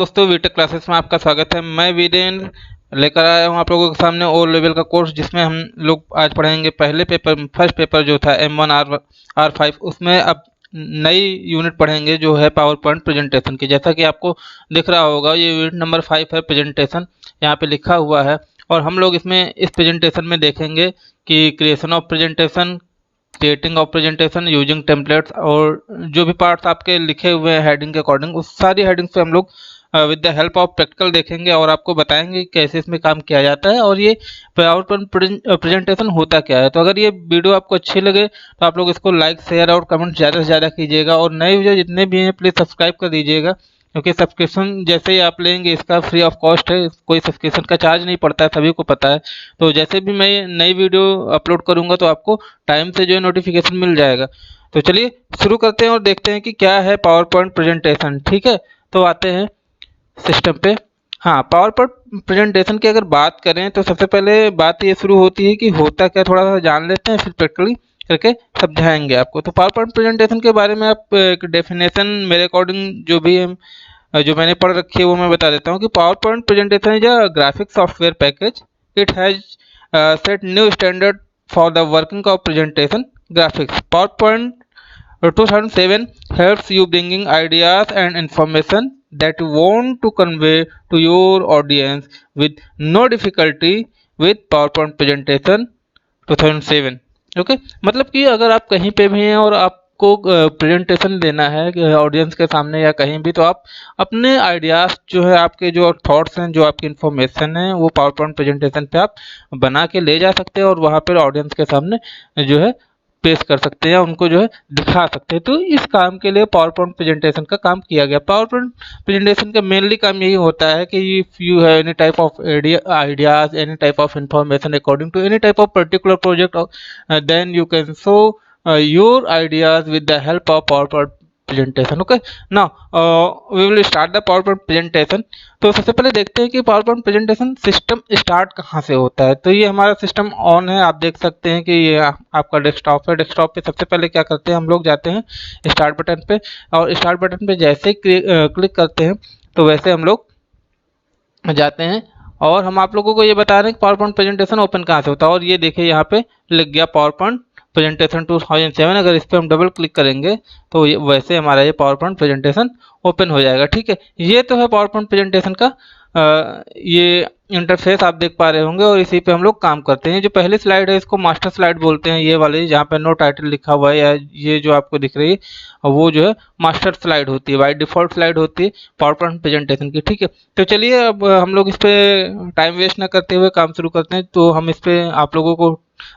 दोस्तों BTech classes में आपका स्वागत है। मैं वीरेंद्र लेकर आया हूं आप लोगों के सामने ओ लेवल का कोर्स, जिसमें हम लोग आज पढ़ेंगे पहले पेपर, फर्स्ट पेपर जो था M1R5। उसमें अब नई यूनिट पढ़ेंगे जो है पावर पॉइंट प्रेजेंटेशन की। जैसा कि आपको दिख रहा होगा, ये यूनिट नंबर 5 है, प्रेजेंटेशन यहाँ पे लिखा हुआ है। और हम लोग इसमें इस प्रेजेंटेशन में देखेंगे कि creation of presentation, creating of presentation using templates, और जो भी पार्ट्स आपके लिखे हुए हैं हेडिंग के अकॉर्डिंग, उस सारी हेडिंग्स पे हम लोग with the help of practical देखेंगे और आपको बताएंगे कैसे इसमें काम किया जाता है और ये पावर पॉइंट प्रेजेंटेशन होता क्या है। तो अगर ये वीडियो आपको अच्छी लगे तो आप लोग इसको लाइक, शेयर और कमेंट ज़्यादा से ज़्यादा कीजिएगा, और नए वीडियो जितने भी हैं प्लीज़ सब्सक्राइब कर दीजिएगा, क्योंकि सब्सक्रिप्शन जैसे ही आप लेंगे इसका फ्री ऑफ कॉस्ट है, कोई सब्सक्रिप्शन का चार्ज नहीं पड़ता है, सभी को पता है। तो जैसे भी मैं नई वीडियो अपलोड करूंगा तो आपको टाइम से जो है नोटिफिकेशन मिल जाएगा। तो चलिए शुरू करते हैं और देखते हैं कि क्या है पावर पॉइंट प्रेजेंटेशन। ठीक है, तो आते हैं सिस्टम पे। हाँ, पावर पॉइंट प्रेजेंटेशन की अगर बात करें तो सबसे पहले बात ये शुरू होती है कि होता क्या, थोड़ा सा जान लेते हैं, फिर प्रैक्टिकली करके समझाएंगे आपको। तो पावर पॉइंट प्रेजेंटेशन के बारे में आप एक डेफिनेशन मेरे अकॉर्डिंग जो भी जो मैंने पढ़ रखी है वो मैं बता देता हूँ कि power point presentation is a graphic software package. It has set new standard for the working of presentation graphics. Power point 2007 helps you bringing ideas and information that you want to convey to your audience with no difficulty with PowerPoint presentation 2007। Okay, मतलब कि अगर आप कहीं पे भी हैं और आपको प्रेजेंटेशन देना है ऑडियंस के सामने या कहीं भी, तो आप अपने आइडियाज जो है, आपके जो थॉट्स हैं, जो आपकी इन्फॉर्मेशन है, वो पावर पॉइंट प्रेजेंटेशन पे आप बना के ले जा सकते हैं और वहाँ पर ऑडियंस के सामने जो है पेश कर सकते हैं, उनको जो है दिखा सकते हैं। तो इस काम के लिए पावर पॉइंट प्रेजेंटेशन का काम किया गया। पावर पॉइंट प्रेजेंटेशन का मेनली काम यही होता है कि if you have any type of ideas, any type of information according to any type of particular project, then you can show your ideas with the help of PowerPoint presentation। okay, now we will start the PowerPoint presentation। तो सबसे पहले देखते हैं कि PowerPoint presentation system start कहाँ से होता है। तो ये हमारा सिस्टम ऑन है, आप देख सकते हैं कि ये आपका डेस्कटॉप है। डेस्कटॉप पे सबसे पहले क्या करते हैं, हम लोग जाते हैं स्टार्ट बटन पे, और स्टार्ट बटन पे जैसे ही क्लिक करते हैं तो वैसे हम लोग जाते हैं और हम आप लोगों को ये बता रहे हैं कि पावर पॉइंट प्रेजेंटेशन ओपन कहाँ से होता है। और ये देखिए यहाँ पे लिख गया पावर पॉइंट प्रेजेंटेशन 2007। अगर इस पर हम डबल क्लिक करेंगे तो वैसे हमारा ये पावर पॉइंट प्रेजेंटेशन ओपन हो जाएगा। ठीक है, ये तो है पावर पॉइंट प्रेजेंटेशन का ये इंटरफेस आप देख पा रहे होंगे, और इसी पे हम लोग काम करते हैं। जो पहली स्लाइड है इसको मास्टर स्लाइड बोलते हैं, ये वाली जहाँ पे नो टाइटल लिखा हुआ है, या ये जो आपको दिख रही है वो जो है मास्टर स्लाइड होती है, बाय डिफॉल्ट स्लाइड होती है पावर पॉइंट प्रेजेंटेशन की। ठीक है, तो चलिए अब हम लोग इस पे टाइम वेस्ट ना करते हुए काम शुरू करते हैं। तो हम इस पे आप लोगों को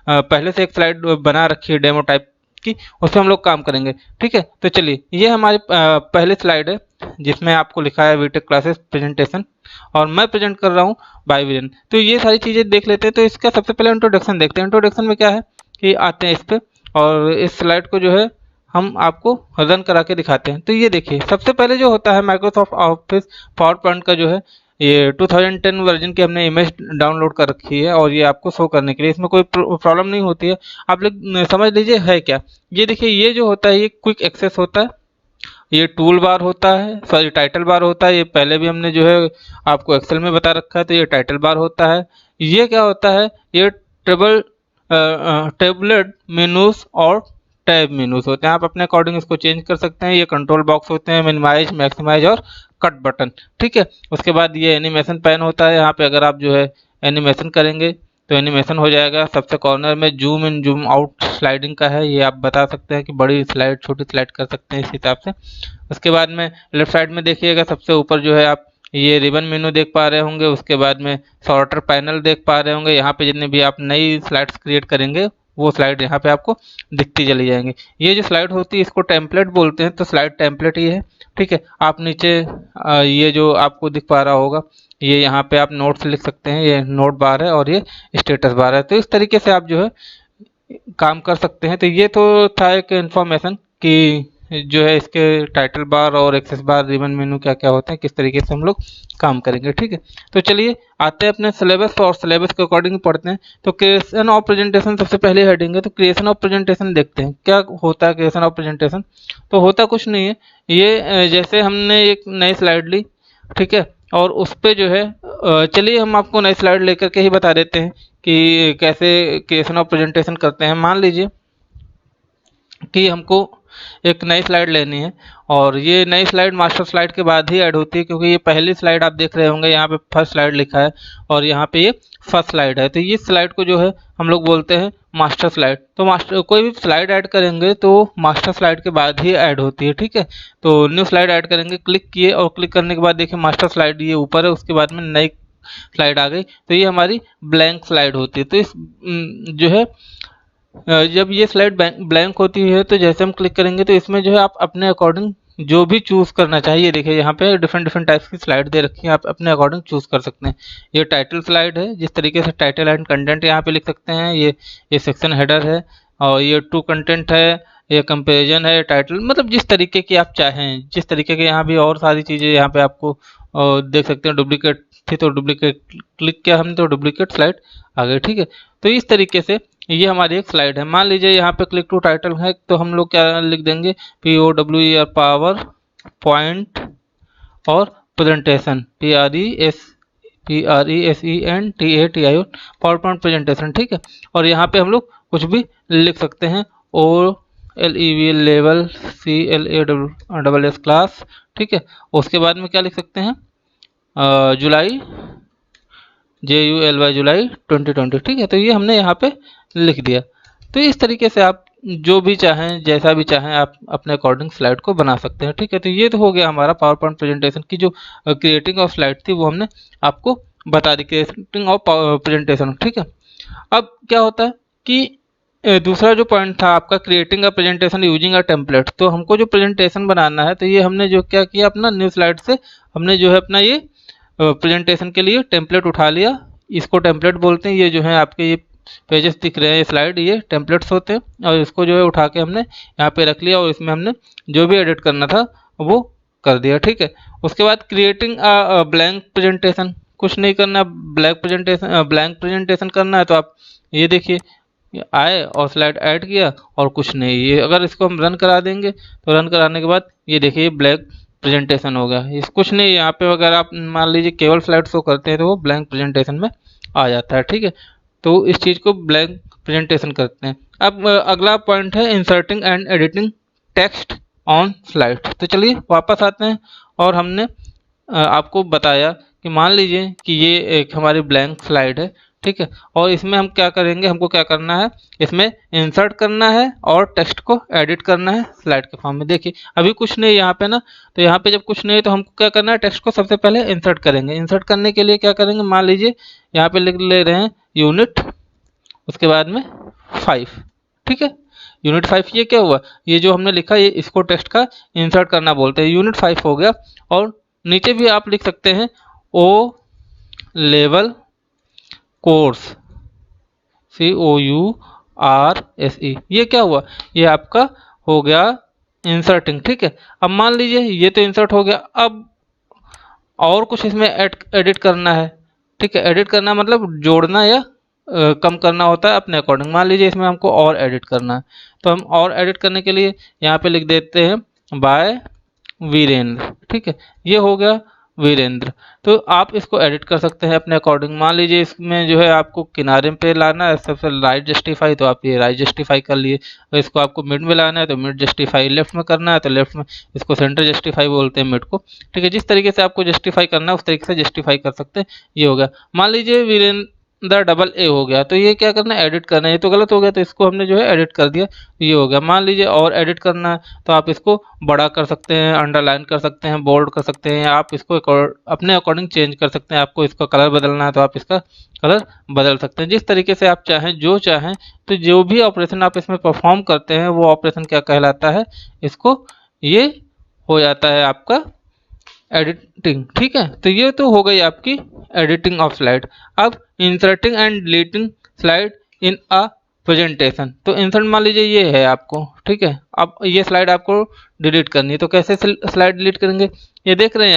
पहले से एक स्लाइड बना रखी है डेमो टाइप की, उस पर हम लोग काम करेंगे। ठीक है, तो चलिए ये हमारी पहली स्लाइड है जिसमें आपको लिखा है बीटेक क्लासेस प्रेजेंटेशन, और मैं प्रेजेंट कर रहा हूँ बाय वीरेन। तो ये सारी चीज़ें देख लेते हैं। तो इसका सबसे पहले इंट्रोडक्शन देखते हैं। इंट्रोडक्शन में क्या है कि आते हैं इस पे, और इस स्लाइड को जो है हम आपको रन करा के दिखाते हैं। तो ये देखिए सबसे पहले जो होता है माइक्रोसॉफ्ट ऑफिस पावर पॉइंट का जो है ये 2010 वर्जन की हमने इमेज डाउनलोड कर रखी है, और ये आपको शो करने के लिए, इसमें कोई प्रॉब्लम नहीं होती है। आप लोग समझ लीजिए है क्या। ये देखिए ये जो होता है ये क्विक एक्सेस होता है, ये टूल बार होता है, सॉरी टाइटल बार होता है। ये पहले भी हमने जो है आपको एक्सेल में बता रखा है। तो ये टाइटल बार होता है। ये क्या होता है, ये टेबलेट मेनूज और टैब मेनूज होते हैं। आप अपने अकॉर्डिंग इसको चेंज कर सकते हैं। ये कंट्रोल बॉक्स होते हैं, मिनिमाइज, मैक्सिमाइज और कट बटन। ठीक है, उसके बाद ये एनिमेशन पैन होता है। यहाँ पे अगर आप जो है एनिमेशन करेंगे तो एनिमेशन हो जाएगा। सबसे कॉर्नर में zoom in zoom out sliding का है, ये आप बता सकते हैं कि बड़ी स्लाइड छोटी स्लाइड कर सकते हैं इस हिसाब से। उसके बाद में लेफ्ट साइड में देखिएगा सबसे ऊपर जो है आप ये रिबन मेनू देख पा रहे होंगे। उसके बाद में सॉर्टर पैनल देख पा रहे होंगे। यहाँ पे जितने भी आप नई स्लाइड्स क्रिएट करेंगे वो स्लाइड यहाँ पे आपको दिखती चली जाएंगी। ये जो स्लाइड होती है इसको टेम्पलेट बोलते हैं। तो स्लाइड टेम्पलेट ही है। ठीक है, आप नीचे ये जो आपको दिख पा रहा होगा, ये यहाँ पे आप नोट्स लिख सकते हैं। ये नोट बार है और ये स्टेटस बार है। तो इस तरीके से आप जो है काम कर सकते हैं। तो ये तो था एक इन्फॉर्मेशन कि जो है इसके टाइटल बार और एक्सेस बार, रिबन मेनू क्या क्या होते हैं, किस तरीके से हम लोग काम करेंगे। ठीक है, तो चलिए आते हैं अपने सिलेबस, और सिलेबस के अकॉर्डिंग पढ़ते हैं। तो क्रिएशन ऑफ प्रेजेंटेशन सबसे पहले हेडिंग है। तो क्रिएशन ऑफ प्रेजेंटेशन देखते हैं क्या होता है। क्रिएशन ऑफ प्रेजेंटेशन तो होता कुछ नहीं है। ये जैसे हमने एक नई स्लाइड ली ठीक है। और उस पे जो है चलिए हम आपको नई स्लाइड लेकर के ही बता देते हैं कि कैसे क्रिएशन ऑफ प्रेजेंटेशन करते हैं। मान लीजिए कि हमको एक नई स्लाइड लेनी है और ये नई स्लाइड मास्टर स्लाइड के बाद ही ऐड होती है, क्योंकि ये पहली स्लाइड आप देख रहे होंगे, यहाँ पे फर्स्ट स्लाइड लिखा है और यहाँ पे ये फर्स्ट स्लाइड है। तो ये स्लाइड को जो है हम लोग बोलते हैं मास्टर स्लाइड। तो मास्टर कोई भी स्लाइड ऐड करेंगे तो मास्टर स्लाइड के बाद ही ऐड होती है, ठीक है। तो न्यू स्लाइड ऐड करेंगे, क्लिक किए और क्लिक करने के बाद देखिए मास्टर स्लाइड ये ऊपर है, उसके बाद में नई स्लाइड आ गई, तो ये हमारी ब्लैंक स्लाइड होती है। तो इस जो है जब ये स्लाइड ब्लैंक होती है तो जैसे हम क्लिक करेंगे तो इसमें जो है आप अपने अकॉर्डिंग जो भी चूज करना चाहिए, देखिए यहाँ पे डिफरेंट डिफरेंट टाइप्स की स्लाइड दे रखी है, आप अपने अकॉर्डिंग चूज कर सकते हैं। ये टाइटल स्लाइड है, जिस तरीके से टाइटल एंड कंटेंट यहाँ पे लिख सकते हैं। ये सेक्शन हेडर है और ये टू कंटेंट है, ये कंपेरिजन है, टाइटल, मतलब जिस तरीके की आप चाहें, जिस तरीके के। यहाँ भी और सारी चीज़ें यहाँ पे आपको देख सकते हैं। डुप्लीकेट थी तो डुप्लीकेट क्लिक किया हमने तो डुप्लीकेट स्लाइड आ गई, ठीक है। तो इस तरीके से ये हमारी एक स्लाइड है। मान लीजिए यहाँ पे क्लिक टू टाइटल है तो हम लोग क्या लिख देंगे, POWER पावर पॉइंट और presentation, PRESENTATION power point presentation, ठीक है। और यहाँ पे हम लोग कुछ भी लिख सकते हैं, OLEV लेवल CLASS क्लास, ठीक है। उसके बाद में क्या लिख सकते हैं, जुलाई JULY जुलाई 2020, ठीक है। तो ये हमने यहाँ पे लिख दिया। तो इस तरीके से आप जो भी चाहें, जैसा भी चाहें, आप अपने अकॉर्डिंग स्लाइड को बना सकते हैं, ठीक है। तो ये तो हो गया हमारा पावर पॉइंट प्रेजेंटेशन की जो क्रिएटिंग ऑफ स्लाइड थी, वो हमने आपको बता दी, क्रिएटिंग ऑफ प्रेजेंटेशन, ठीक है। अब क्या होता है कि दूसरा जो पॉइंट था आपका, creating a presentation using a template. तो हमको जो प्रेजेंटेशन बनाना है, तो ये हमने जो क्या किया, अपना न्यू स्लाइड से हमने जो है अपना ये प्रेजेंटेशन के लिए टेम्पलेट उठा लिया। इसको टेम्पलेट बोलते हैं। ये जो है आपके ये पेजेस दिख रहे हैं, ये स्लाइड, ये टेम्पलेट्स होते हैं। और इसको जो है उठा के हमने यहाँ पे रख लिया और इसमें हमने जो भी एडिट करना था वो कर दिया, ठीक है। उसके बाद क्रिएटिंग ब्लैंक प्रेजेंटेशन, कुछ नहीं करना, ब्लैंक प्रेजेंटेशन करना है। तो आप ये देखिए, ये आए और स्लाइड ऐड किया और कुछ नहीं। ये अगर इसको हम रन करा देंगे तो रन कराने के बाद ये देखिए ब्लैंक प्रेजेंटेशन हो गया। इस कुछ नहीं, यहाँ पे अगर आप मान लीजिए केवल स्लाइड शो करते हैं तो वो ब्लैंक प्रेजेंटेशन में आ जाता है, ठीक है। तो इस चीज़ को ब्लैंक प्रेजेंटेशन करते हैं। अब अगला पॉइंट है inserting and editing text on slide. तो चलिए वापस आते हैं और हमने आपको बताया कि मान लीजिए कि ये एक हमारी ब्लैंक स्लाइड है, ठीक है। और इसमें हम क्या करेंगे, हमको क्या करना है, इसमें इंसर्ट करना है और टेक्स्ट को एडिट करना है स्लाइड के फॉर्म में। देखिए अभी कुछ नहीं यहाँ पे ना, तो यहाँ पे जब कुछ नहीं है तो हमको क्या करना है, टेक्स्ट को सबसे पहले इंसर्ट करेंगे। इंसर्ट करने के लिए क्या करेंगे, मान लीजिए यहाँ पे लिख ले रहे हैं यूनिट, उसके बाद में 5, ठीक है। यूनिट 5 ये क्या हुआ, ये जो हमने लिखा ये इसको टेक्स्ट का इंसर्ट करना बोलते हैं। यूनिट 5 हो गया। और नीचे भी आप लिख सकते हैं ओ लेवल कोर्स, COURSE। ये क्या हुआ, ये आपका हो गया इंसर्टिंग, ठीक है। अब मान लीजिए ये तो इंसर्ट हो गया, अब और कुछ इसमें एडिट करना है, ठीक है। एडिट करना मतलब जोड़ना या कम करना होता है अपने अकॉर्डिंग। मान लीजिए इसमें हमको और एडिट करना है, तो हम और एडिट करने के लिए यहाँ पे लिख देते हैं बाय वीरेंद्र, ठीक है। ये हो गया वीरेंद्र। तो आप इसको एडिट कर सकते हैं अपने अकॉर्डिंग। मान लीजिए इसमें जो है आपको किनारे पे लाना है, सबसे राइट जस्टिफाई, तो आप ये राइट जस्टिफाई कर लिए। और इसको आपको मिड में लाना है तो मिड जस्टिफाई, लेफ्ट में करना है तो लेफ्ट में, इसको सेंटर जस्टिफाई बोलते हैं मिड को, ठीक है। जिस तरीके से आपको जस्टिफाई करना है उस तरीके से जस्टिफाई कर सकते हैं। ये हो गया। मान लीजिए वीरेंद्र डबल ए हो गया, तो ये क्या करना है, एडिट करना है। ये तो गलत हो गया, तो इसको हमने जो है एडिट कर दिया, ये हो गया। मान लीजिए और एडिट करना है तो आप इसको बड़ा कर सकते हैं, अंडरलाइन कर सकते हैं, बोल्ड कर सकते हैं, आप इसको अपने अकॉर्डिंग चेंज कर सकते हैं। आपको इसका कलर बदलना है तो आप इसका कलर बदल सकते हैं, जिस तरीके से आप चाहें, जो चाहें। तो जो भी ऑपरेशन आप इसमें परफॉर्म करते हैं वो ऑपरेशन क्या कहलाता है, इसको ये हो जाता है आपका एडिटिंग, ठीक है। तो ये तो हो गई आपकी एडिटिंग ऑफ स्लाइड। अब inserting and deleting slide in a presentation. तो इंसर्ट मान लीजिए ये है आपको, ठीक है। अब ये स्लाइड आपको डिलीट करनी है, तो कैसे स्लाइड डिलीट करेंगे, ये देख रहे हैं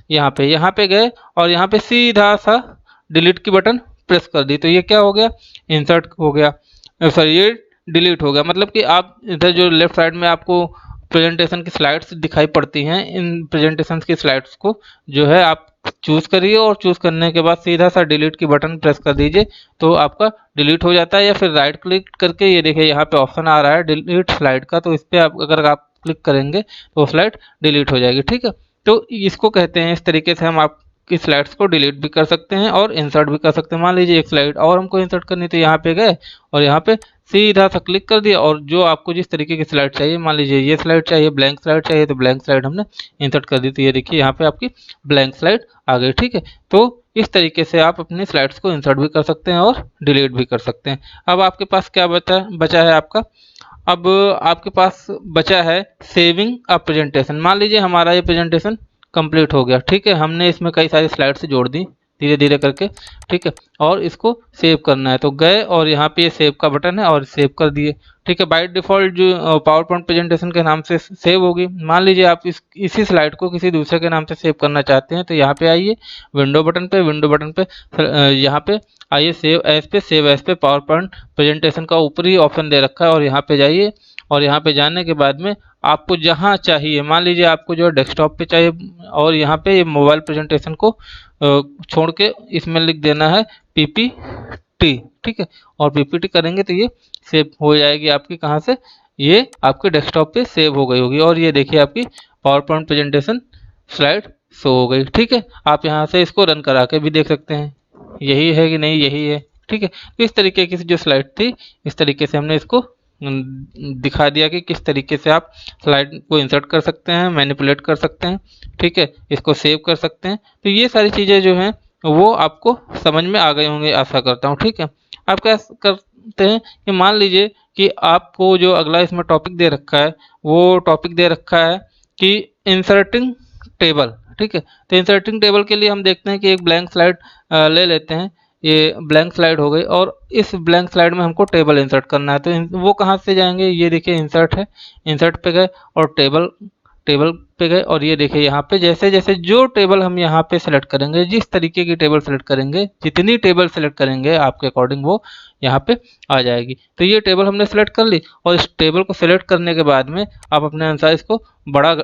यहाँ पे गए और यहाँ पे सीधा सा डिलीट की बटन प्रेस कर दी, तो ये क्या हो गया, इंसर्ट हो गया, सॉरी ये डिलीट हो गया। मतलब कि आप इधर जो लेफ्ट साइड में आपको प्रेजेंटेशन की स्लाइड्स दिखाई पड़ती हैं, इन प्रेजेंटेशन की स्लाइड्स को जो है आप चूज करिए और चूज करने के बाद सीधा सा डिलीट की बटन प्रेस कर दीजिए तो आपका डिलीट हो जाता है। या फिर राइट क्लिक करके ये देखिए यहाँ पे ऑप्शन आ रहा है डिलीट स्लाइड का, तो इस पर आप अगर आप क्लिक करेंगे तो स्लाइड डिलीट हो जाएगी। ठीक है, तो इसको कहते हैं, इस तरीके से हम आपकी स्लाइड्स को डिलीट भी कर सकते हैं और इंसर्ट भी कर सकते हैं। मान लीजिए एक स्लाइड और हमको इंसर्ट करनी, तो यहाँ पे गए और यहाँ पे सीधा सा क्लिक कर दिया और जो आपको जिस तरीके की स्लाइड चाहिए, मान लीजिए ये स्लाइड चाहिए, ब्लैंक स्लाइड चाहिए, तो ब्लैंक स्लाइड हमने इंसर्ट कर दी। तो ये देखिए यहाँ पे आपकी ब्लैंक स्लाइड आ गई। ठीक है, तो इस तरीके से आप अपनी स्लाइड्स को इंसर्ट भी कर सकते हैं और डिलीट भी कर सकते हैं। अब आपके पास क्या बचा है आपका, अब आपके पास बचा है सेविंग अ प्रेजेंटेशन। मान लीजिए हमारा ये प्रेजेंटेशन कंप्लीट हो गया। ठीक है, हमने इसमें कई सारी स्लाइड्स जोड़ दी धीरे धीरे करके। ठीक है, और इसको सेव करना है तो गए और यहाँ पे ये सेव का बटन है और सेव कर दिए। ठीक है, बाय डिफॉल्ट जो पावर पॉइंट प्रेजेंटेशन के नाम से सेव होगी। मान लीजिए आप इसी स्लाइड को किसी दूसरे के नाम से सेव करना चाहते हैं तो यहाँ पे आइए विंडो बटन पे, विंडो बटन पे यहाँ पे आइए सेव एज पे पावर पॉइंट प्रेजेंटेशन का ऊपरी ऑप्शन दे रखा है और यहाँ पे जाइए और यहाँ पे जाने के बाद में आपको जहाँ चाहिए, मान लीजिए आपको जो है डेस्कटॉप पे चाहिए और यहाँ पे ये मोबाइल प्रेजेंटेशन को छोड़ के इसमें लिख देना है पीपीटी। ठीक है, और पीपीटी करेंगे तो ये सेव हो जाएगी आपकी, कहाँ से, ये आपके डेस्कटॉप पे सेव हो गई होगी और ये देखिए आपकी power point presentation slide show हो गई। ठीक है, आप यहाँ से इसको रन करा के भी देख सकते हैं यही है कि नहीं, यही है। ठीक है, तो इस तरीके की जो स्लाइड थी, इस तरीके से हमने इसको दिखा दिया कि किस तरीके से आप स्लाइड को इंसर्ट कर सकते हैं, मैनिपुलेट कर सकते हैं। ठीक है, इसको सेव कर सकते हैं। तो ये सारी चीज़ें जो हैं वो आपको समझ में आ गए होंगे, आशा करता हूँ। ठीक है, आप क्या करते हैं कि मान लीजिए कि आपको जो अगला इसमें टॉपिक दे रखा है, वो टॉपिक दे रखा है कि इंसर्टिंग टेबल। ठीक है, तो इंसर्टिंग टेबल के लिए हम देखते हैं कि एक ब्लैंक स्लाइड ले लेते हैं। ये ब्लैंक स्लाइड हो गई और इस ब्लैंक स्लाइड में हमको टेबल इंसर्ट करना है, तो वो कहाँ से जाएंगे, ये देखिए इंसर्ट है, इंसर्ट पे गए और टेबल टेबल पे गए और ये देखिए यहाँ पे जैसे जैसे जो टेबल हम यहाँ पे सेलेक्ट करेंगे, जिस तरीके की टेबल सेलेक्ट करेंगे, जितनी टेबल सेलेक्ट करेंगे आपके अकॉर्डिंग वो यहाँ पे आ जाएगी। तो ये टेबल हमने सेलेक्ट कर ली और इस टेबल को सेलेक्ट करने के बाद में आप अपने अनुसार इसको बड़ा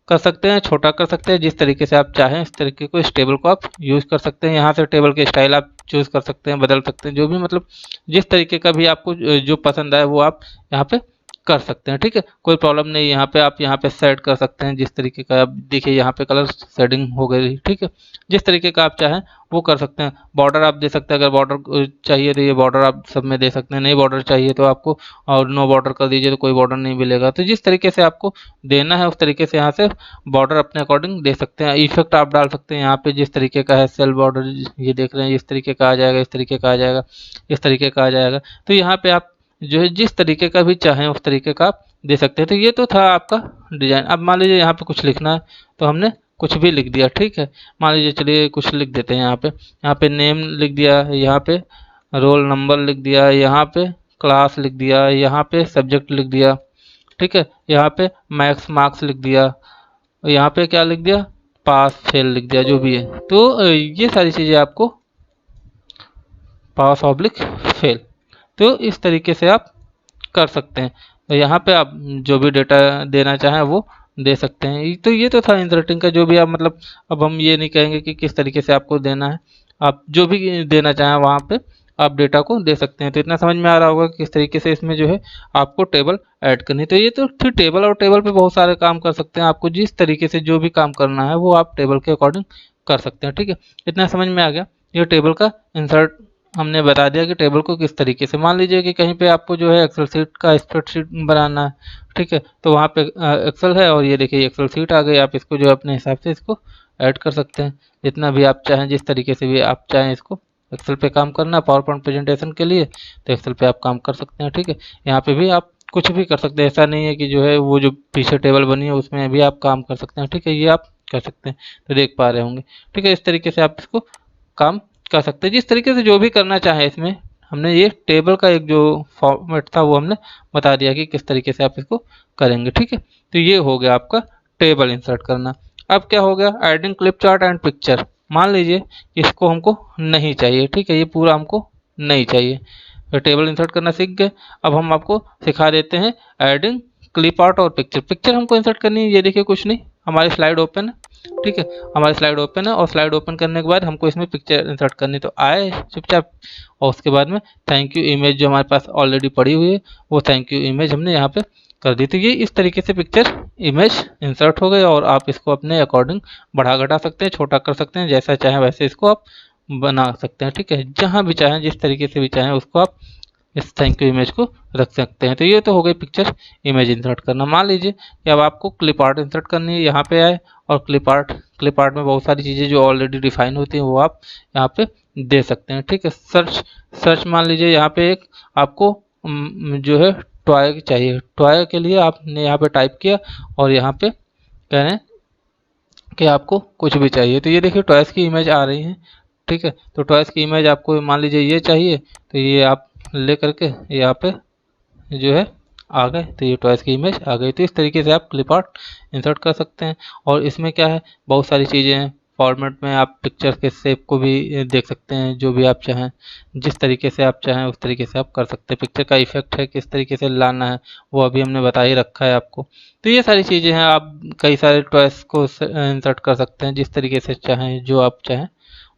कर सकते हैं, छोटा कर सकते हैं, जिस तरीके से आप चाहें इस तरीके को, इस टेबल को आप यूज़ कर सकते हैं। यहाँ से टेबल के स्टाइल आप चूज़ कर सकते हैं, बदल सकते हैं, जो भी मतलब जिस तरीके का भी आपको जो पसंद आए वो आप यहाँ पे कर सकते हैं। ठीक है, कोई प्रॉब्लम नहीं, यहाँ पे आप यहाँ पे सेट कर सकते हैं जिस तरीके का आप देखिए यहाँ पे कलर सेटिंग हो गई। ठीक है, जिस तरीके का आप चाहें वो कर सकते हैं। बॉर्डर आप दे सकते हैं, अगर बॉर्डर चाहिए तो ये बॉर्डर आप सब में दे सकते हैं, नहीं बॉर्डर चाहिए तो आपको और नो बॉर्डर कर दीजिए तो कोई बॉर्डर नहीं मिलेगा। तो जिस तरीके से आपको देना है उस तरीके से यहाँ से बॉर्डर अपने अकॉर्डिंग दे सकते हैं। इफेक्ट आप डाल सकते हैं यहाँ पे, जिस तरीके का है सेल बॉर्डर ये देख रहे हैं, इस तरीके का आ जाएगा, इस तरीके का आ जाएगा, इस तरीके का आ जाएगा। तो यहाँ पे आप जो है जिस तरीके का भी चाहें उस तरीके का आप दे सकते हैं। तो ये तो था आपका डिजाइन। अब मान लीजिए यहाँ पे कुछ लिखना है तो हमने कुछ भी लिख दिया। ठीक है, मान लीजिए चलिए कुछ लिख देते हैं, यहाँ पे नेम लिख दिया, यहाँ पे रोल नंबर लिख दिया, यहाँ पे क्लास लिख दिया, यहाँ पे सब्जेक्ट लिख दिया। ठीक है, यहाँ पे मैक्स मार्क्स लिख दिया, यहाँ पे क्या लिख दिया, पास फेल लिख दिया, जो भी है। तो ये सारी चीज़ें आपको पास ऑब्लिक फेल, तो इस तरीके से आप कर सकते हैं। तो यहाँ पे आप जो भी डेटा देना चाहें वो दे सकते हैं। तो ये तो था इंसर्टिंग का, जो भी आप मतलब, अब हम ये नहीं कहेंगे कि किस तरीके से आपको देना है, आप जो भी देना चाहें वहाँ पे आप डेटा को दे सकते हैं। तो इतना समझ में आ रहा होगा कि किस तरीके से इसमें जो है आपको टेबल ऐड करनी। तो ये तो फिर टेबल, और टेबल पे बहुत सारे काम कर सकते हैं। आपको जिस तरीके से जो भी काम करना है वो आप टेबल के अकॉर्डिंग कर सकते हैं। ठीक है, इतना समझ में आ गया। ये टेबल का इंसर्ट हमने बता दिया कि टेबल को किस तरीके से, मान लीजिए कि कहीं पे आपको जो है एक्सेल सीट का स्प्रेडशीट बनाना है। ठीक है, तो वहाँ पे एक्सेल है और ये देखिए एक्सेल सीट आ गई, आप इसको जो है अपने हिसाब से इसको ऐड कर सकते हैं जितना भी आप चाहें, जिस तरीके से भी आप चाहें। इसको एक्सेल पे काम करना है पावर पॉइंट प्रेजेंटेशन के लिए तो एक्सेल पे आप काम कर सकते हैं। ठीक है, यहाँ पे भी आप कुछ भी कर सकते हैं, ऐसा नहीं है कि जो है वो जो पीछे टेबल बनी है उसमें भी आप काम कर सकते हैं। ठीक है, ये आप कर सकते हैं, तो देख पा रहे होंगे। ठीक है, इस तरीके से आप इसको काम कर सकते हैं, जिस तरीके से जो भी करना चाहें। इसमें हमने ये टेबल का एक जो फॉर्मेट था वो हमने बता दिया कि किस तरीके से आप इसको करेंगे। ठीक है, तो ये हो गया आपका टेबल इंसर्ट करना। अब क्या हो गया, adding clip chart and picture. मान लीजिए इसको हमको नहीं चाहिए। ठीक है, ये पूरा हमको नहीं चाहिए, तो टेबल इंसर्ट करना सीख गए। अब हम आपको सिखा देते हैं एडिंग क्लिप आर्ट और पिक्चर। पिक्चर हमको इंसर्ट करनी है, ये देखिए कुछ नहीं, हमारी स्लाइड ओपन है, ठीक है, हमारी स्लाइड ओपन है और स्लाइड ओपन करने के बाद हमको इसमें पिक्चर इंसर्ट करनी, तो आए चुपचाप और उसके बाद में थैंक यू इमेज जो हमारे पास ऑलरेडी पड़ी हुई है वो थैंक यू इमेज हमने यहाँ पे कर दी। तो ये इस तरीके से पिक्चर इमेज इंसर्ट हो गए और आप इसको अपने अकॉर्डिंग बढ़ा घटा सकते हैं, छोटा कर सकते हैं, जैसा चाहें वैसे इसको आप बना सकते हैं, ठीक है, जहाँ भी चाहें जिस तरीके से भी चाहें उसको आप इस थैंक यू इमेज को रख सकते हैं। तो ये तो हो गई पिक्चर इमेज इंसर्ट करना। मान लीजिए कि अब आपको क्लिप आर्ट इंसर्ट करनी है, यहाँ पे आए और क्लिप आर्ट में बहुत सारी चीज़ें जो ऑलरेडी डिफाइन होती हैं वो आप यहाँ पे दे सकते हैं, ठीक है। सर्च मान लीजिए यहाँ पे एक आपको जो है टॉय चाहिए, टॉय के लिए आपने यहाँ पे टाइप किया और यहाँ पे कह रहे हैं कि आपको कुछ भी चाहिए, तो ये देखिए टॉयज़ की इमेज आ रही है, ठीक है। तो टॉयज़ की इमेज आपको मान लीजिए ये चाहिए, तो ये आप ले करके यहाँ पे जो है आ गए, तो ये टॉयज़ की इमेज आ गई। तो इस तरीके से आप क्लिप आर्ट इंसर्ट कर सकते हैं। और इसमें क्या है, बहुत सारी चीज़ें हैं, फॉर्मेट में आप पिक्चर के शेप को भी देख सकते हैं, जो भी आप चाहें, जिस तरीके से आप चाहें उस तरीके से आप कर सकते हैं। पिक्चर का इफेक्ट है किस तरीके से लाना है वो अभी हमने बता ही रखा है आपको। तो ये सारी चीज़ें हैं, आप कई सारे टॉयज़ को इंसर्ट कर सकते हैं जिस तरीके से चाहें, जो आप चाहें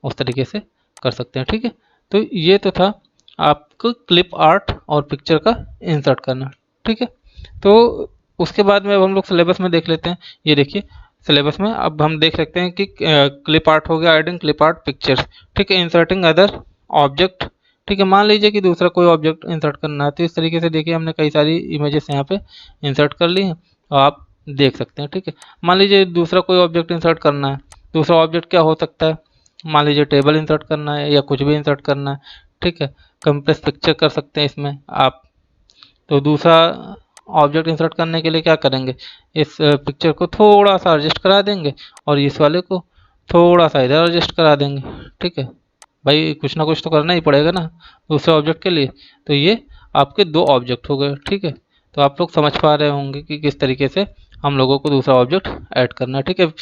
उस तरीके से कर सकते हैं, ठीक है। तो ये तो था आपको क्लिप आर्ट और पिक्चर का इंसर्ट करना, ठीक है। तो उसके बाद में अब हम लोग सिलेबस में देख लेते हैं। ये देखिए सिलेबस में अब हम देख सकते हैं कि क्लिप आर्ट हो गया, एडिंग क्लिप आर्ट पिक्चर्स, ठीक है, इंसर्टिंग अदर ऑब्जेक्ट, ठीक है। मान लीजिए कि दूसरा कोई ऑब्जेक्ट इंसर्ट करना है, तो इस तरीके से देखिए हमने कई सारी इमेजेस यहाँ पे इंसर्ट कर ली हैं और आप देख सकते हैं, ठीक है। मान लीजिए दूसरा कोई ऑब्जेक्ट इंसर्ट करना है, दूसरा ऑब्जेक्ट क्या हो सकता है, मान लीजिए टेबल इंसर्ट करना है या कुछ भी इंसर्ट करना है, ठीक है। कंप्रेस पिक्चर कर सकते हैं इसमें आप। तो दूसरा ऑब्जेक्ट इंसर्ट करने के लिए क्या करेंगे, इस पिक्चर को थोड़ा सा एडजस्ट करा देंगे और इस वाले को थोड़ा सा इधर एडजस्ट करा देंगे, ठीक है। भाई कुछ ना कुछ तो करना ही पड़ेगा ना दूसरे ऑब्जेक्ट के लिए। तो ये आपके दो ऑब्जेक्ट हो गए, ठीक है। तो आप लोग समझ पा रहे होंगे कि किस तरीके से हम लोगों को दूसरा ऑब्जेक्ट ऐड करना है, ठीक है।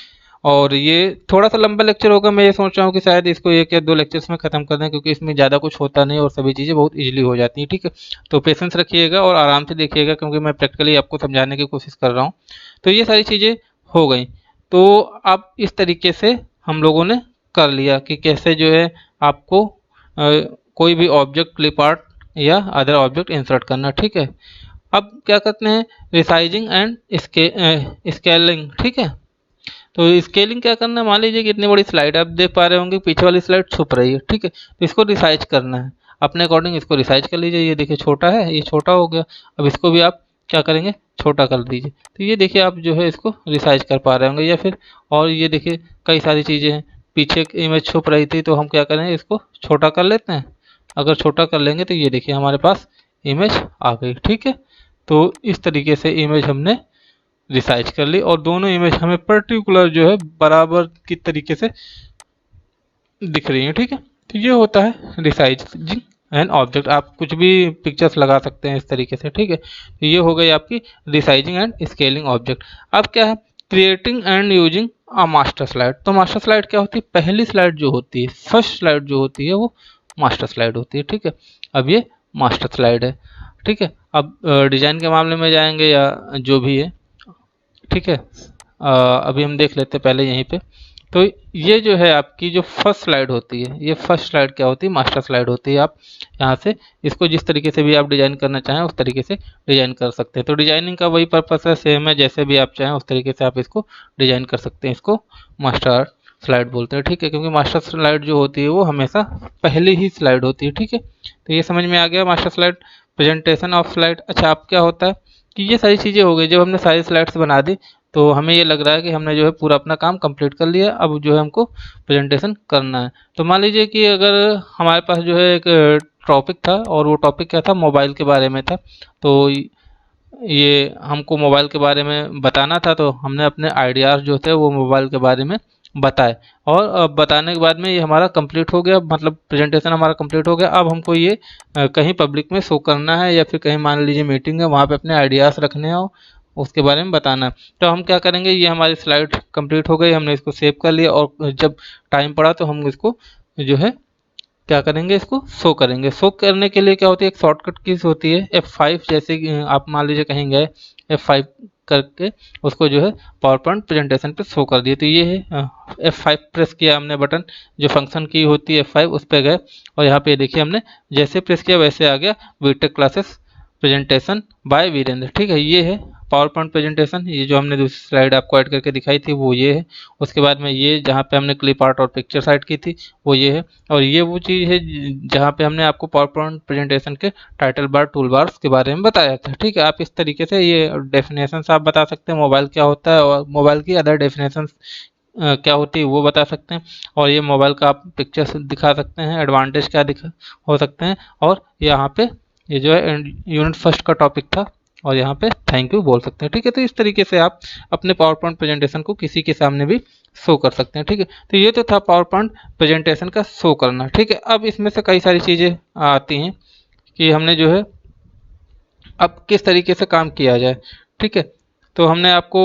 और ये थोड़ा सा लंबा लेक्चर होगा, मैं ये सोच रहा हूँ कि शायद इसको एक या दो लेक्चर्स में ख़त्म कर दें, क्योंकि इसमें ज़्यादा कुछ होता नहीं और सभी चीज़ें बहुत इजीली हो जाती हैं, ठीक है। तो पेशेंस रखिएगा और आराम से देखिएगा, क्योंकि मैं प्रैक्टिकली आपको समझाने की कोशिश कर रहा हूँ। तो ये सारी चीज़ें हो गई। तो अब इस तरीके से हम लोगों ने कर लिया कि कैसे जो है आपको कोई भी ऑब्जेक्ट क्लिप आर्ट या अदर ऑब्जेक्ट इंसर्ट करना, ठीक है। अब क्या करते हैं, रिसाइजिंग एंड स्केलिंग, ठीक है। तो स्केलिंग क्या करना है, मान लीजिए कि इतनी बड़ी स्लाइड आप देख पा रहे होंगे, पीछे वाली स्लाइड छुप रही है, ठीक है। तो इसको रिसाइज करना है अपने अकॉर्डिंग, इसको रिसाइज कर लीजिए। ये देखिए छोटा है, ये छोटा हो गया, अब इसको भी आप क्या करेंगे, छोटा कर दीजिए। तो ये देखिए आप जो है इसको रिसाइज कर पा रहे होंगे, या फिर और ये देखिए कई सारी चीज़ें हैं, पीछे इमेज छुप रही थी तो हम क्या करेंगे, इसको छोटा कर लेते हैं। अगर छोटा कर लेंगे तो ये देखिए हमारे पास इमेज आ गई, ठीक है। तो इस तरीके से इमेज हमने रिसाइज कर ली और दोनों इमेज हमें पर्टिकुलर जो है बराबर की तरीके से दिख रही है, ठीक है। तो ये होता है रिसाइजिंग एंड ऑब्जेक्ट। आप कुछ भी पिक्चर्स लगा सकते हैं इस तरीके से, ठीक है। तो ये हो गई आपकी रिसाइजिंग एंड स्केलिंग ऑब्जेक्ट। अब क्या है, creating and using a master slide. तो मास्टर स्लाइड क्या होती है, पहली स्लाइड जो होती है, फर्स्ट स्लाइड जो होती है वो मास्टर स्लाइड होती है, ठीक है। अब ये मास्टर स्लाइड है, ठीक है। अब डिजाइन के मामले में जाएंगे या जो भी है, ठीक है। अभी हम देख लेते हैं पहले यहीं पे। तो ये जो है आपकी जो फर्स्ट स्लाइड होती है, ये फर्स्ट स्लाइड क्या होती है, मास्टर स्लाइड होती है। आप यहाँ से इसको जिस तरीके से भी आप डिजाइन करना चाहें उस तरीके से डिजाइन कर सकते हैं। तो डिजाइनिंग का वही पर्पस है, सेम है, जैसे भी आप चाहें उस तरीके से आप इसको डिजाइन कर सकते हैं। इसको मास्टर स्लाइड बोलते हैं, ठीक है, क्योंकि मास्टर स्लाइड जो होती है वो हमेशा पहली ही स्लाइड होती है, ठीक है। तो ये समझ में आ गया master slide, presentation of slide. अच्छा, अब क्या होता है कि ये सारी चीज़ें हो गई, जब हमने सारी स्लाइड्स बना दी तो हमें ये लग रहा है कि हमने जो है पूरा अपना काम कंप्लीट कर लिया। अब जो है हमको प्रेजेंटेशन करना है। तो मान लीजिए कि अगर हमारे पास जो है एक टॉपिक था और वो टॉपिक क्या था, मोबाइल के बारे में था। तो ये हमको मोबाइल के बारे में बताना था, तो हमने अपने आइडियाज़ जो थे वो मोबाइल के बारे में बताए और बताने के बाद में ये हमारा कंप्लीट हो गया, मतलब प्रेजेंटेशन हमारा कंप्लीट हो गया। अब हमको ये कहीं पब्लिक में शो करना है या फिर कहीं मान लीजिए मीटिंग है वहाँ पे अपने आइडियाज़ रखने हैं, उसके बारे में बताना है। तो हम क्या करेंगे, ये हमारी स्लाइड कंप्लीट हो गई, हमने इसको सेव कर लिया और जब टाइम पड़ा तो हम इसको जो है क्या करेंगे, इसको शो करेंगे। शो करने के लिए क्या होती है, एक शॉर्टकट कीज होती है F5। जैसे कि आप मान लीजिए कहीं गए F5 करके उसको जो है पावर पॉइंट प्रेजेंटेशन पे शो कर दिए। तो ये है F5 प्रेस किया हमने बटन, जो फंक्शन की होती है F5 उस पर गए और यहाँ पे देखिए हमने जैसे प्रेस किया वैसे आ गया BTech classes presentation by Virendra. ठीक है, ये है पावर पॉइंट प्रेजेंटेशन। ये जो हमने दूसरी स्लाइड आपको ऐड करके दिखाई थी वो ये है। उसके बाद में ये जहाँ पे हमने क्लिप आर्ट और पिक्चर साइड की थी वो ये है। और ये वो चीज़ है जहाँ पे हमने आपको पावर पॉइंट प्रेजेंटेशन के टाइटल बार टूल बार्स के बारे में बताया था। ठीक है, आप इस तरीके से ये डेफिनेशन आप बता सकते हैं मोबाइल क्या होता है और मोबाइल की अदर डेफिनेशन क्या होती है वो बता सकते हैं। और ये मोबाइल का आप पिक्चर्स दिखा सकते हैं, एडवांटेज क्या दिखा हो सकते हैं। और यहाँ पे ये जो है यूनिट फर्स्ट का टॉपिक था और यहाँ पे थैंक यू बोल सकते हैं। ठीक है, तो इस तरीके से आप अपने पावर पॉइंट प्रेजेंटेशन को किसी के सामने भी शो कर सकते हैं। ठीक है, तो ये तो था पावर पॉइंट प्रेजेंटेशन का शो करना। ठीक है, अब इसमें से कई सारी चीज़ें आती हैं कि हमने जो है अब किस तरीके से काम किया जाए। ठीक है, तो हमने आपको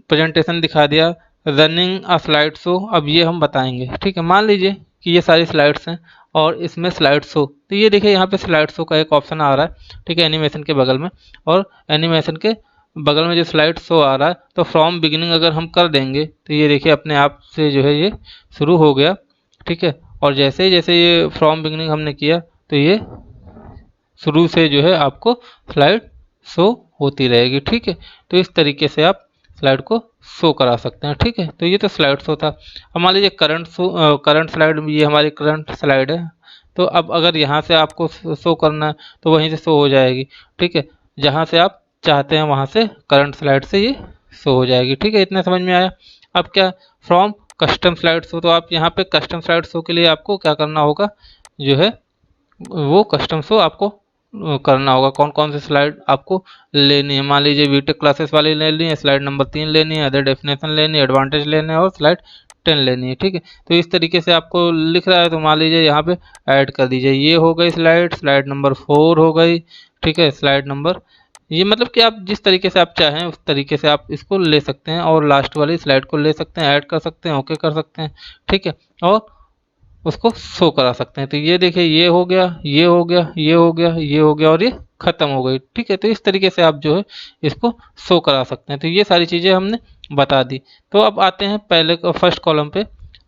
प्रेजेंटेशन दिखा दिया, रनिंग अ स्लाइड शो अब ये हम बताएंगे। ठीक है, मान लीजिए कि ये सारी स्लाइड्स हैं और इसमें स्लाइड शो, तो ये देखिए यहाँ पे स्लाइड शो का एक ऑप्शन आ रहा है। ठीक है, एनिमेशन के बगल में, और एनिमेशन के बगल में जो स्लाइड शो आ रहा है तो फ्रॉम बिगिनिंग अगर हम कर देंगे तो ये देखिए अपने आप से जो है ये शुरू हो गया। ठीक है, और जैसे जैसे ये फ्रॉम बिगिनिंग हमने किया तो ये शुरू से जो है आपको स्लाइड शो होती रहेगी। ठीक है, तो इस तरीके से आप स्लाइड को शो करा सकते हैं। ठीक है, तो ये तो स्लाइड शो था। अब मान लीजिए करंट स्लाइड, ये हमारी करंट स्लाइड है। तो अब अगर यहाँ से आपको शो करना है तो वहीं से शो हो जाएगी। ठीक है, जहाँ से आप चाहते हैं वहाँ से करंट स्लाइड से ये शो हो जाएगी। ठीक है, इतना समझ में आया। अब क्या, फ्रॉम कस्टम स्लाइड शो, तो आप यहाँ पे कस्टम स्लाइड शो के लिए आपको क्या करना होगा, जो है वो कस्टम शो आपको करना होगा। कौन कौन सी स्लाइड आपको लेनी है, मान लीजिए बीटेक क्लासेस वाली लेनी है, स्लाइड नंबर 3 लेनी है, अदर डेफिनेशन लेनी है, एडवांटेज लेने है और स्लाइड 10 लेनी है। ठीक है, तो इस तरीके से आपको लिख रहा है तो मान लीजिए यहाँ पे ऐड कर दीजिए। ये हो गई स्लाइड नंबर 4 हो गई। ठीक है, स्लाइड नंबर, ये मतलब कि आप जिस तरीके से आप चाहें उस तरीके से आप इसको ले सकते हैं और लास्ट वाली स्लाइड को ले सकते हैं, ऐड कर सकते हैं, ओके कर सकते हैं। ठीक है, और उसको शो करा सकते हैं। तो ये देखिए ये हो गया, ये हो गया, ये हो गया, ये हो गया और ये खत्म हो गई। ठीक है, तो इस तरीके से आप जो है इसको शो करा सकते हैं। तो ये सारी चीज़ें हमने बता दी। तो अब आते हैं पहले फर्स्ट कॉलम पे।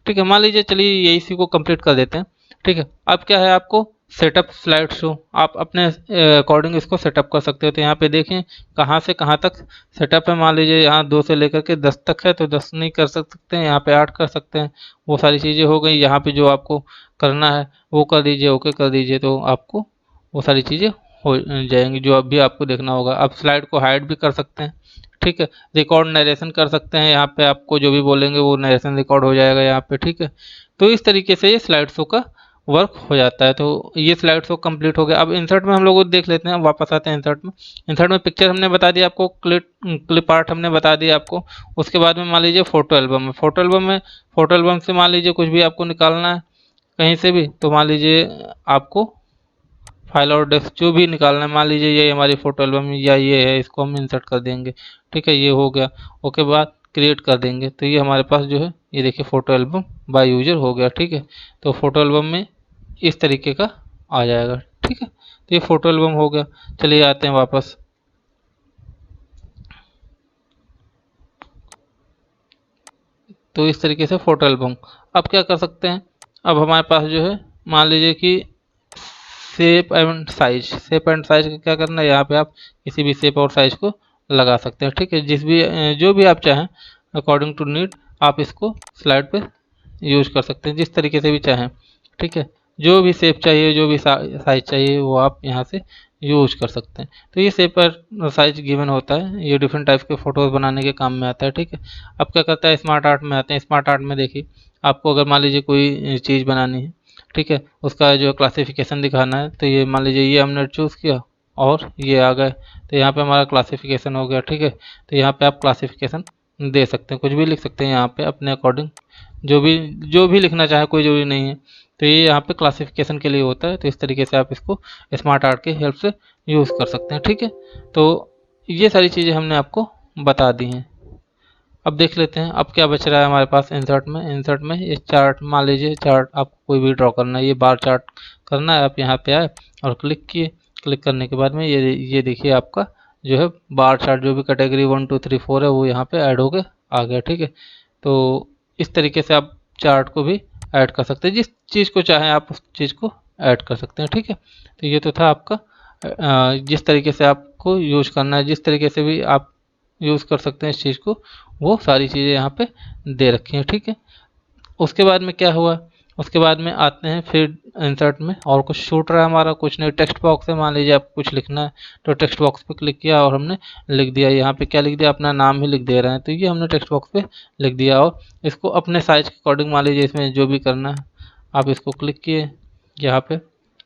ठीक है, मान लीजिए चलिए ये इसी को कंप्लीट कर देते हैं। ठीक है, अब क्या है, आपको सेटअप स्लाइड शो, आप अपने अकॉर्डिंग इसको सेटअप कर सकते हो। तो यहाँ पे देखें कहाँ से कहाँ तक सेटअप है। मान लीजिए यहाँ 2 से लेकर के 10 तक है तो 10 नहीं कर सकते हैं, यहाँ पे 8 कर सकते हैं। वो सारी चीज़ें हो गई। यहाँ पे जो आपको करना है वो कर दीजिए, ओके कर दीजिए, तो आपको वो सारी चीज़ें हो जाएंगी जो अब भी आपको देखना होगा। आप स्लाइड को हाइड भी कर सकते हैं। ठीक है, रिकॉर्ड नरेशन कर सकते हैं, यहाँ पे आपको जो भी बोलेंगे वो नरेशन रिकॉर्ड हो जाएगा यहाँ पे। ठीक है, तो इस तरीके से ये स्लाइड शो का वर्क हो जाता है। तो ये स्लाइड शो कंप्लीट हो गया। अब इंसर्ट में हम लोग देख लेते हैं, वापस आते हैं इंसर्ट में। इंसर्ट में पिक्चर हमने बता दिया आपको, क्लिप आर्ट हमने बता दिया आपको। उसके बाद में मान लीजिए फोटो एल्बम है। फोटो एल्बम से मान लीजिए कुछ भी आपको निकालना है कहीं से भी, तो मान लीजिए आपको फाइल और डेस्क जो भी निकालना है, मान लीजिए ये हमारी फोटो एल्बम या ये है, इसको हम इंसर्ट कर देंगे। ठीक है, ये हो गया। ओके, बाद क्रिएट कर देंगे तो ये हमारे पास जो है ये देखिए फोटो एल्बम बाय यूजर हो गया। ठीक है, तो फोटो एल्बम में इस तरीके का आ जाएगा। ठीक है, तो ये फोटो एल्बम हो गया। चलिए आते हैं वापस। तो इस तरीके से फोटो एल्बम। अब क्या कर सकते हैं, अब हमारे पास जो है मान लीजिए कि शेप एंड साइज का क्या करना है, यहाँ पे आप किसी भी शेप और साइज को लगा सकते हैं। ठीक है, जो भी आप चाहें अकॉर्डिंग टू नीड आप इसको स्लाइड पे यूज कर सकते हैं जिस तरीके से भी चाहें। ठीक है, जो भी शेप चाहिए, जो भी साइज चाहिए वो आप यहाँ से यूज कर सकते हैं। तो ये शेप और साइज गिवन होता है, ये डिफरेंट टाइप के फोटोज बनाने के काम में आता है। ठीक है, अब क्या करता है, स्मार्ट आर्ट में आते हैं। स्मार्ट आर्ट में देखिए आपको अगर मान लीजिए कोई चीज़ बनानी है, ठीक है, उसका जो क्लासिफिकेशन दिखाना है, तो ये मान लीजिए ये हमने चूज़ किया और ये आ गए, तो यहाँ पे हमारा क्लासिफिकेशन हो गया। ठीक है, तो यहाँ पे आप क्लासिफिकेशन दे सकते हैं, कुछ भी लिख सकते हैं यहाँ पे अपने अकॉर्डिंग, जो भी लिखना चाहे, कोई ज़रूरी नहीं है। तो ये यहाँ पे क्लासिफिकेशन के लिए होता है। तो इस तरीके से आप इसको स्मार्ट आर्ट की हेल्प से यूज़ कर सकते हैं। ठीक है, तो ये सारी चीज़ें हमने आपको बता दी हैं। अब देख लेते हैं अब क्या बच रहा है हमारे पास इंसर्ट में ये चार्ट, मान लीजिए चार्ट आपको कोई भी ड्रॉ करना है, ये बार चार्ट करना है। आप यहाँ पे आए और क्लिक किए, क्लिक करने के बाद में ये देखिए आपका जो है बार चार्ट जो भी कैटेगरी 1 2 3 4 है वो यहाँ पे ऐड होके आ गया। ठीक है, तो इस तरीके से आप चार्ट को भी ऐड कर सकते हैं, जिस चीज़ को चाहें आप उस चीज़ को ऐड कर सकते हैं। ठीक है, तो ये तो था आपका जिस तरीके से आपको यूज करना है, जिस तरीके से भी आप यूज़ कर सकते हैं इस चीज़ को, वो सारी चीज़ें यहाँ पे दे रखी हैं। ठीक है, उसके बाद में क्या हुआ, उसके बाद में आते हैं फिर इंसर्ट में, और कुछ छूट रहा है हमारा, कुछ नहीं। टेक्स्ट बॉक्स है, मान लीजिए आपको कुछ लिखना है तो टेक्स्ट बॉक्स पे क्लिक किया और हमने लिख दिया। यहाँ पे क्या लिख दिया, अपना नाम ही लिख दे रहे हैं, तो ये हमने टेक्स्ट बॉक्स पे लिख दिया। और इसको अपने साइज के अकॉर्डिंग, मान लीजिए इसमें जो भी करना है आप इसको क्लिक किए यहाँ पे,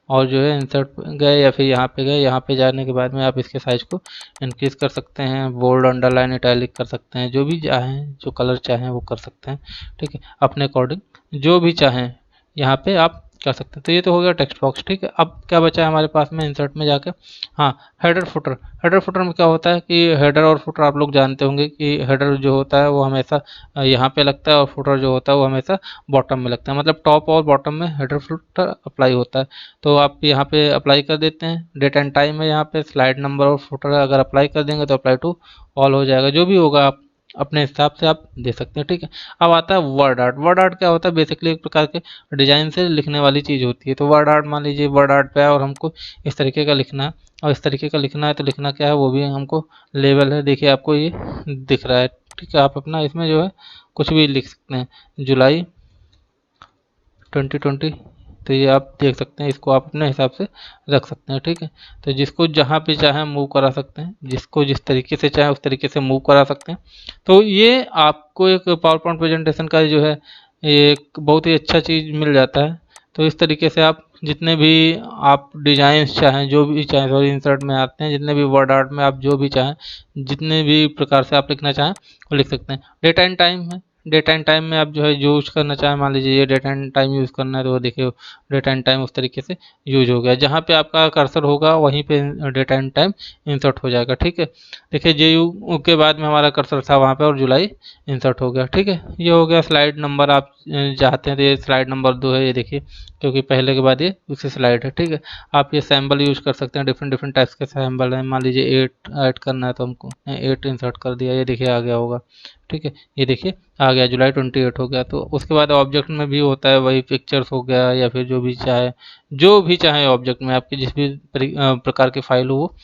और जो है इंसर्ट गए या फिर यहाँ पे गए। यहाँ पे जाने के बाद में आप इसके साइज को इंक्रीज कर सकते हैं, बोल्ड, अंडरलाइन, इटैलिक कर सकते हैं, जो भी चाहें, जो कलर चाहें वो कर सकते हैं। ठीक है, अपने अकॉर्डिंग जो भी चाहें यहाँ पे आप कर सकते हैं। तो ये तो हो गया टेक्स्ट बॉक्स। ठीक है, अब क्या बचा है हमारे पास में इंसर्ट में जाके, हाँ, हेडर फुटर। हेडर फुटर में क्या होता है कि हेडर और फुटर आप लोग जानते होंगे कि हेडर जो होता है वो हमेशा यहाँ पे लगता है, और फुटर जो होता है वो हमेशा बॉटम में लगता है, मतलब टॉप और बॉटम में हेडर फुटर अप्लाई होता है। तो आप यहाँ पे अप्लाई कर देते हैं, डेट एंड टाइम है, यहाँ पे स्लाइड नंबर और फुटर अगर अप्लाई कर देंगे तो अप्लाई टू ऑल हो जाएगा, जो भी होगा आप अपने हिसाब से आप दे सकते हैं। ठीक है, अब आता है वर्ड आर्ट। वर्ड आर्ट क्या होता है, बेसिकली एक प्रकार के डिजाइन से लिखने वाली चीज़ होती है। तो वर्ड आर्ट, मान लीजिए वर्ड आर्ट पे है और हमको इस तरीके का लिखना है, और इस तरीके का लिखना है, तो लिखना क्या है वो भी हमको लेवल है, देखिए आपको ये दिख रहा है। ठीक है, आप अपना इसमें जो है कुछ भी लिख सकते हैं, जुलाई 2020, तो ये आप देख सकते हैं, इसको आप अपने हिसाब से रख सकते हैं। ठीक है, तो जिसको जहाँ पे चाहे मूव करा सकते हैं, जिसको जिस तरीके से चाहे उस तरीके से मूव करा सकते हैं। तो ये आपको एक पावर पॉइंट प्रेजेंटेशन का जो है एक बहुत ही अच्छा चीज़ मिल जाता है। तो इस तरीके से आप जितने भी आप डिजाइंस चाहें, जो भी चाहें, सॉरी इंसर्ट में आते हैं, जितने भी वर्ड आर्ट में आप जो भी चाहें, जितने भी प्रकार से आप लिखना चाहें वो लिख सकते हैं। डेट एंड टाइम है, डेट एंड टाइम में आप जो है यूज करना चाहें, मान लीजिए ये डेट एंड टाइम यूज़ करना है, तो वो देखिए डेट एंड टाइम उस तरीके से यूज हो गया। जहाँ पे आपका कर्सर होगा वहीं पे डेट एंड टाइम इंसर्ट हो जाएगा। ठीक है, देखिए JU के बाद में हमारा कर्सर था वहाँ पे और जुलाई इंसर्ट हो गया। ठीक है, ये हो गया। स्लाइड नंबर आप चाहते हैं तो ये स्लाइड नंबर 2 है, ये देखिए, क्योंकि पहले के बाद ये दूसरी स्लाइड है। ठीक है, आप ये सैम्बल यूज कर सकते हैं, डिफरेंट डिफरेंट टाइप्स के सैम्बल हैं। मान लीजिए 8 ऐड करना है तो हमको 8 इंसर्ट कर दिया, ये देखिए आ गया होगा। ठीक है, ये देखिए आ गया, जुलाई 28 हो गया। तो उसके बाद ऑब्जेक्ट में भी होता है वही, पिक्चर्स हो गया या फिर जो भी चाहे ऑब्जेक्ट में आपके जिस भी प्रकार की फाइल हो वो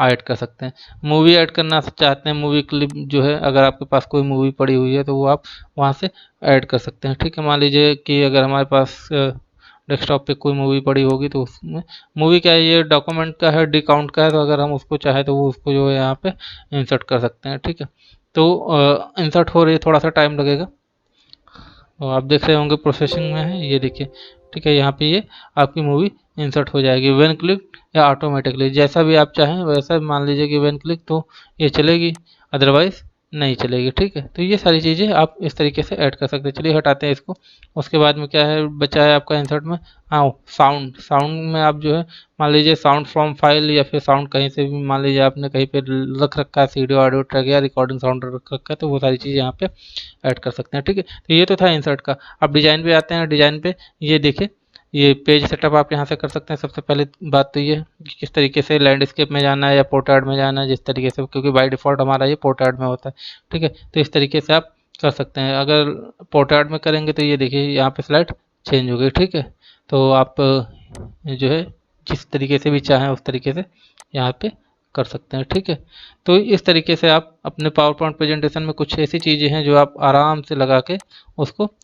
ऐड कर सकते हैं। मूवी ऐड करना चाहते हैं, मूवी क्लिप जो है, अगर आपके पास कोई मूवी पड़ी हुई है तो वो आप वहाँ से ऐड कर सकते हैं। ठीक है, मान लीजिए कि अगर हमारे पास डेस्कटॉप पे कोई मूवी पड़ी होगी तो उसमें मूवी क्या है, ये डॉक्यूमेंट का है, डी काउंट का है, तो अगर हम उसको चाहे तो वो उसको जो है यहाँ पे इंसर्ट कर सकते हैं। ठीक है, तो इंसर्ट हो रही है, थोड़ा सा टाइम लगेगा, तो आप देख रहे होंगे प्रोसेसिंग में है, ये देखिए। ठीक है, यहाँ पे ये आपकी मूवी इंसर्ट हो जाएगी व्हेन क्लिक या ऑटोमेटिकली, जैसा भी आप चाहें वैसा। मान लीजिए कि व्हेन क्लिक तो ये चलेगी, अदरवाइज नहीं चलेगी। ठीक है, तो ये सारी चीज़ें आप इस तरीके से ऐड कर सकते हैं। चलिए हटाते हैं इसको। उसके बाद में क्या है बचा है आपका इंसर्ट में, हाँ, साउंड। साउंड में आप जो है मान लीजिए साउंड फ्रॉम फाइल या फिर साउंड कहीं से भी, मान लीजिए आपने कहीं पे रख रखा है, सीडी ऑडियो ट्रैक या रिकॉर्डिंग साउंड रख रखा है, तो वो सारी चीज़ें यहाँ पे ऐड कर सकते हैं। ठीक है, तो ये तो था इंसर्ट का। अब डिजाइन पे आते हैं। डिजाइन पे ये देखिए, ये पेज सेटअप आप यहाँ से कर सकते हैं। सबसे पहले बात तो ये है कि किस तरीके से लैंडस्केप में जाना है या पोर्ट्रेट में जाना है, जिस तरीके से, क्योंकि बाय डिफ़ॉल्ट हमारा ये पोर्ट्रेट में होता है। ठीक है, तो इस तरीके से आप कर सकते हैं। अगर पोर्ट्रेट में करेंगे तो ये देखिए यहाँ पे स्लाइड चेंज हो गई। ठीक है, तो आप जो है जिस तरीके से भी चाहें उस तरीके से यहाँ पे कर सकते हैं। ठीक है, तो इस तरीके से आप अपने पावर पॉइंट प्रेजेंटेशन में कुछ ऐसी चीज़ें हैं जो आप आराम से लगा के उसको।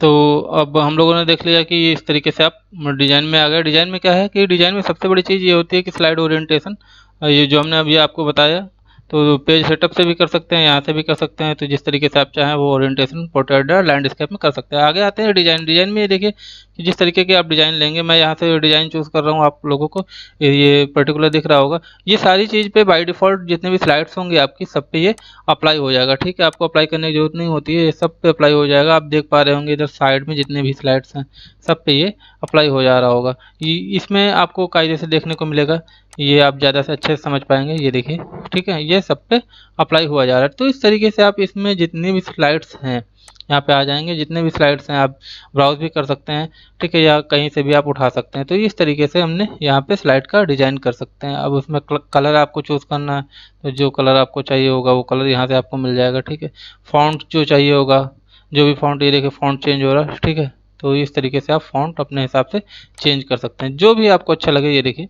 तो अब हम लोगों ने देख लिया कि इस तरीके से आप डिज़ाइन में आ गए। डिज़ाइन में क्या है कि डिज़ाइन में सबसे बड़ी चीज़ ये होती है कि स्लाइड ओरिएंटेशन, ये जो हमने अभी आपको बताया। तो पेज सेटअप से भी कर सकते हैं, यहाँ से भी कर सकते हैं, तो जिस तरीके से आप चाहें वो ओरिएंटेशन पोर्ट्रेट या लैंडस्केप में कर सकते हैं। आगे आते हैं डिज़ाइन। डिज़ाइन में ये देखिए कि जिस तरीके के आप डिज़ाइन लेंगे, मैं यहाँ से डिज़ाइन चूज़ कर रहा हूँ, आप लोगों को ये पर्टिकुलर दिख रहा होगा। ये सारी चीज़ पे बाय डिफ़ॉल्ट जितने भी स्लाइड्स होंगी आपकी, सब पे ये अप्लाई हो जाएगा। ठीक है, आपको अप्लाई करने की जरूरत नहीं होती है, ये सब पे अप्लाई हो जाएगा। आप देख पा रहे होंगे इधर साइड में जितने भी स्लाइड्स हैं सब पे ये अप्लाई हो जा रहा होगा। इसमें आपको कायदे से देखने को मिलेगा, ये आप ज़्यादा से अच्छे से समझ पाएंगे। ये देखिए, ठीक है, ये सब पे अप्लाई हुआ जा रहा है। तो इस तरीके से आप इसमें जितनी भी स्लाइड्स हैं यहाँ पे आ जाएंगे, जितने भी स्लाइड्स हैं आप ब्राउज भी कर सकते हैं, ठीक है, या कहीं से भी आप उठा सकते हैं। तो इस तरीके से हमने यहाँ पे स्लाइड का डिजाइन कर सकते हैं। अब उसमें कलर आपको चूज़ करना है, तो जो कलर आपको चाहिए होगा वो कलर यहाँ से आपको मिल जाएगा, ठीक है। फॉन्ट जो चाहिए होगा, जो भी फॉन्ट, ये देखिए फॉन्ट चेंज हो रहा है, ठीक है। तो इस तरीके से आप फॉन्ट अपने हिसाब से चेंज कर सकते हैं, जो भी आपको अच्छा लगे। ये देखिए,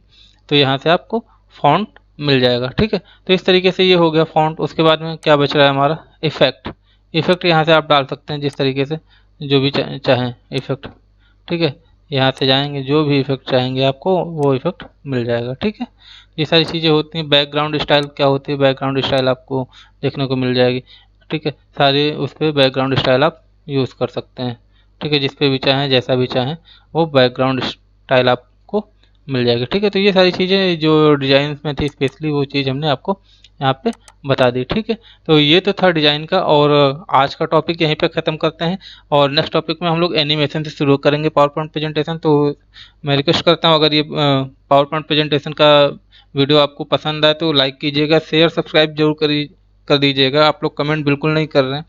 तो यहाँ से आपको फॉन्ट मिल जाएगा, ठीक है। तो इस तरीके से ये हो गया फॉन्ट। उसके बाद में क्या बच रहा है हमारा, इफेक्ट। इफेक्ट यहाँ से आप डाल सकते हैं जिस तरीके से जो भी चाहें इफेक्ट, ठीक है। यहाँ से जाएंगे, जो भी इफेक्ट चाहेंगे आपको वो इफेक्ट मिल जाएगा, ठीक है। ये सारी चीज़ें होती हैं। बैकग्राउंड स्टाइल क्या होती है, बैकग्राउंड स्टाइल आपको देखने को मिल जाएगी, ठीक है। सारे उस पर बैकग्राउंड स्टाइल आप यूज़ कर सकते हैं, ठीक है। जिस पे भी चाहें, जैसा भी चाहें, वो बैकग्राउंड स्टाइल आपको मिल जाएगी, ठीक है। तो ये सारी चीज़ें जो डिज़ाइन में थी स्पेशली, वो चीज़ हमने आपको यहाँ पे बता दी, ठीक है। तो ये तो था डिज़ाइन का, और आज का टॉपिक यहीं पे ख़त्म करते हैं। और नेक्स्ट टॉपिक में हम लोग एनिमेशन से शुरू करेंगे, पावर पॉइंट प्रेजेंटेशन। तो मैं रिक्वेस्ट करता हूँ, अगर ये पावर पॉइंट प्रेजेंटेशन का वीडियो आपको पसंद आए तो लाइक कीजिएगा, शेयर सब्सक्राइब जरूर कर दीजिएगा। आप लोग कमेंट बिल्कुल नहीं कर रहे हैं,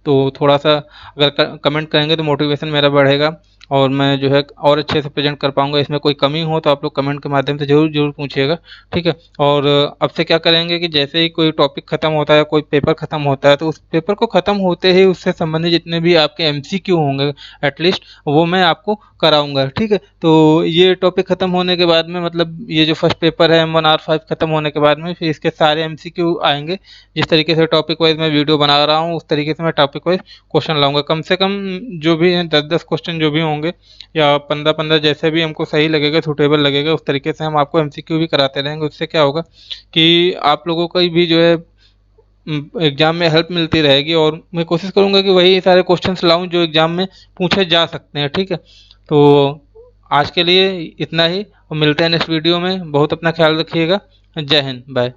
तो थोड़ा सा अगर कमेंट करेंगे तो मोटिवेशन मेरा बढ़ेगा, और मैं जो है और अच्छे से प्रेजेंट कर पाऊंगा। इसमें कोई कमी हो तो आप लोग कमेंट के माध्यम से जरूर जरूर पूछिएगा, ठीक है। और अब से क्या करेंगे कि जैसे ही कोई टॉपिक खत्म होता है, कोई पेपर खत्म होता है, तो उस पेपर को खत्म होते ही उससे संबंधित जितने भी आपके एमसीक्यू होंगे एटलीस्ट, वो मैं आपको कराऊंगा, ठीक है। तो ये टॉपिक खत्म होने के बाद में, मतलब ये जो फर्स्ट पेपर है M1R5 खत्म होने के बाद में, फिर इसके सारे एमसीक्यू आएंगे। जिस तरीके से टॉपिक वाइज मैं वीडियो बना रहा हूँ, उस तरीके से मैं टॉपिक वाइज क्वेश्चन लाऊंगा। कम से कम जो भी हैं 10-10 क्वेश्चन जो भी होंगे, या 15-15, जैसे भी हमको सही लगेगा, सूटेबल लगेगा, उस तरीके से हम आपको एमसीक्यू भी कराते रहेंगे। उससे क्या होगा कि आप लोगों को भी जो है एग्जाम में हेल्प मिलती रहेगी, और मैं कोशिश करूंगा कि वही सारे क्वेश्चंस लाऊं जो एग्जाम में पूछे जा सकते हैं, ठीक है। तो आज के लिए इतना ही, और मिलते हैं नेक्स्ट वीडियो में। बहुत अपना ख्याल रखिएगा। जय हिंद, बाय।